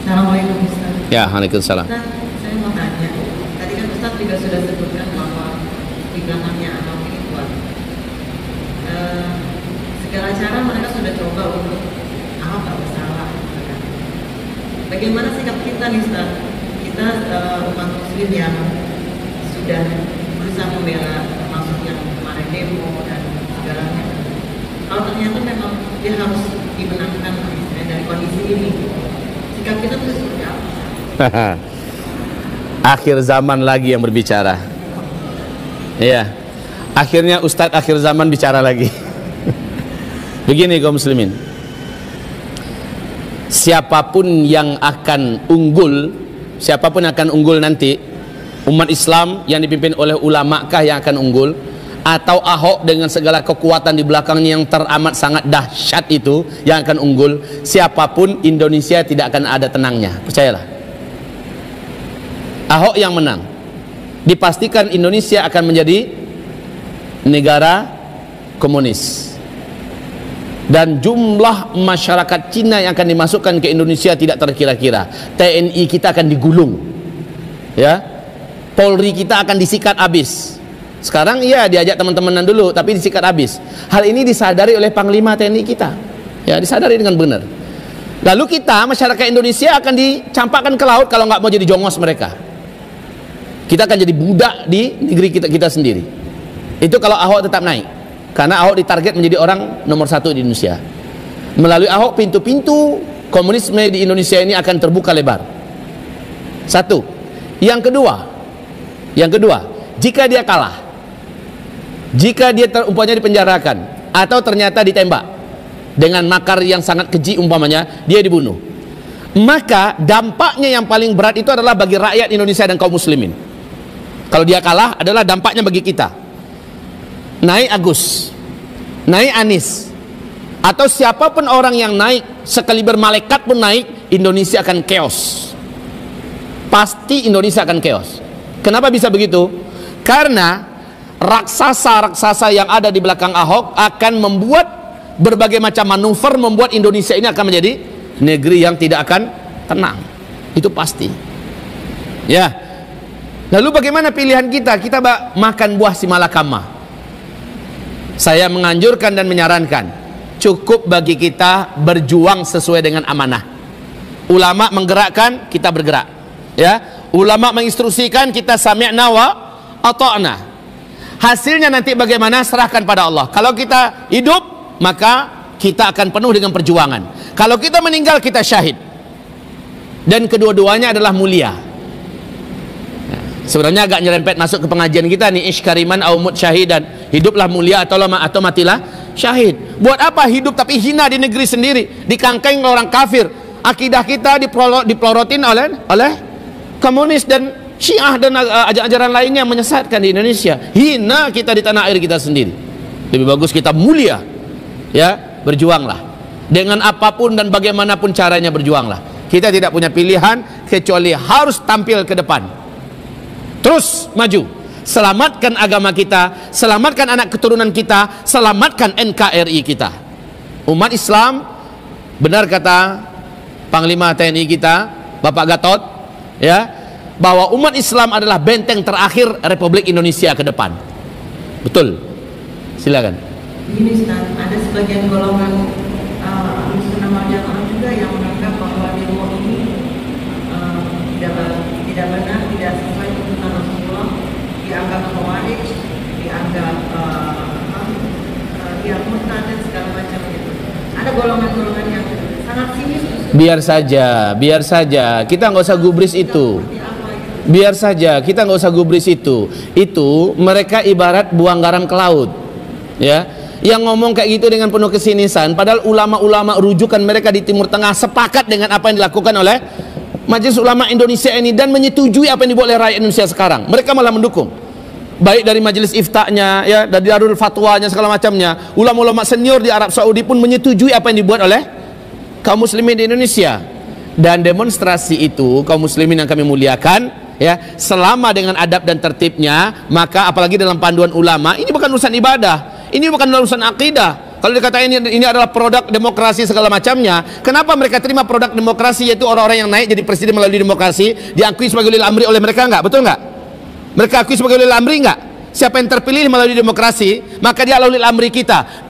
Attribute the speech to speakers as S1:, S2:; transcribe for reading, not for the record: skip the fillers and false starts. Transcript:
S1: Assalamualaikum Ustaz.
S2: Ya, waalaikumsalam.
S1: Ustaz, saya mau tanya. Tadi kan Ustaz juga sudah sebutkan bahwa di belakangnya Ahok ini kuat. Segala cara mereka sudah coba untuk Ahok tak bersalah. Bagaimana sikap kita nih Ustaz? Kita umat muslim yang sudah berusaha membela, termasuk yang kemarin demo dan segalanya. Kalau ternyata memang dia harus dimenangkan dari kondisi ini, sikap kita itu seperti apa?
S2: Akhir zaman lagi yang berbicara. Iya. Akhirnya Ustadz akhir zaman bicara lagi. Begini kaum muslimin. Siapapun yang akan unggul, siapapun akan unggul nanti, umat Islam yang dipimpin oleh ulama kah yang akan unggul, atau Ahok dengan segala kekuatan di belakangnya yang teramat sangat dahsyat itu yang akan unggul, siapapun Indonesia tidak akan ada tenangnya, percayalah. Ahok yang menang, dipastikan Indonesia akan menjadi negara komunis, dan jumlah masyarakat Cina yang akan dimasukkan ke Indonesia tidak terkira-kira. TNI kita akan digulung, ya, Polri kita akan disikat habis. Sekarang iya diajak teman-temanan dulu, tapi disikat habis. Hal ini disadari oleh Panglima TNI kita, ya, disadari dengan benar. Lalu kita masyarakat Indonesia akan dicampakkan ke laut kalau nggak mau jadi jongos mereka. Kita akan jadi budak di negeri kita sendiri. Itu kalau Ahok tetap naik, karena Ahok ditarget menjadi orang nomor 1 di Indonesia. Melalui Ahok pintu-pintu komunisme di Indonesia ini akan terbuka lebar. Satu. Yang kedua, jika dia kalah, jika dia umpamanya dipenjarakan atau ternyata ditembak dengan makar yang sangat keji, umpamanya dia dibunuh, maka dampaknya yang paling berat itu adalah bagi rakyat Indonesia dan kaum muslimin. Kalau dia kalah adalah dampaknya bagi kita. Naik Agus, naik Anies, atau siapapun orang yang naik, sekaliber malaikat pun naik, Indonesia akan chaos. Pasti Indonesia akan chaos. Kenapa bisa begitu? Karena raksasa-raksasa yang ada di belakang Ahok akan membuat berbagai macam manuver, membuat Indonesia ini akan menjadi negeri yang tidak akan tenang. Itu pasti. Ya. Lalu bagaimana pilihan kita? Kita makan buah si malakama. Saya menganjurkan dan menyarankan, cukup bagi kita berjuang sesuai dengan amanah. Ulama menggerakkan, kita bergerak, ya. Ulama menginstruksikan, kita sami'na wa ata'na. Hasilnya nanti bagaimana, serahkan pada Allah. Kalau kita hidup, maka kita akan penuh dengan perjuangan. Kalau kita meninggal, kita syahid. Dan kedua-duanya adalah mulia. Sebenarnya agak nyerempet masuk ke pengajian kita nih, iskariman au mut syahidan, hiduplah mulia atau matilah syahid. Buat apa hidup tapi hina di negeri sendiri, dikangkeng orang kafir, akidah kita dipelorotin oleh komunis dan Syiah dan ajaran lainnya yang menyesatkan di Indonesia. Hina kita di tanah air kita sendiri. Lebih bagus kita mulia, ya, berjuanglah dengan apapun dan bagaimanapun caranya, berjuanglah. Kita tidak punya pilihan kecuali harus tampil ke depan. Terus maju, selamatkan agama kita, selamatkan anak keturunan kita, selamatkan NKRI kita. Umat Islam, benar kata Panglima TNI kita, Bapak Gatot, ya, bahwa umat Islam adalah benteng terakhir Republik Indonesia ke depan. Betul. Silakan.
S1: Ini Ustaz, ada sebagian golongan Ahlussunnah wal Jamaah juga yang menganggap bahwa demo ini tidak benar, tidak sesuai tuntunan Rasulullah, dianggap khawarij, dianggap yang murtad dan segala macam gitu. Ada golongan-golongan yang sangat sinis.
S2: Biar saja, kita nggak usah gubris itu. Biar saja, kita nggak usah gubris itu. Itu mereka ibarat buang garam ke laut, ya. Yang ngomong kayak gitu dengan penuh kesinisan, padahal ulama-ulama rujukan mereka di Timur Tengah sepakat dengan apa yang dilakukan oleh Majelis Ulama Indonesia ini dan menyetujui apa yang dibuat oleh rakyat Indonesia sekarang. Mereka malah mendukung, baik dari majelis iftanya, ya, dari darul fatwanya, segala macamnya. Ulama-ulama senior di Arab Saudi pun menyetujui apa yang dibuat oleh kaum muslimin di Indonesia. Dan demonstrasi itu kaum muslimin yang kami muliakan, ya, selama dengan adab dan tertibnya, maka apalagi dalam panduan ulama, ini bukan urusan ibadah, ini bukan urusan akidah. Kalau dikatakan ini adalah produk demokrasi segala macamnya, kenapa mereka terima produk demokrasi, yaitu orang-orang yang naik jadi presiden melalui demokrasi, diakui sebagai ulil amri oleh mereka enggak? Betul enggak? Mereka akui sebagai ulil amri enggak? Siapa yang terpilih melalui demokrasi, maka dia adalah ulil amri kita.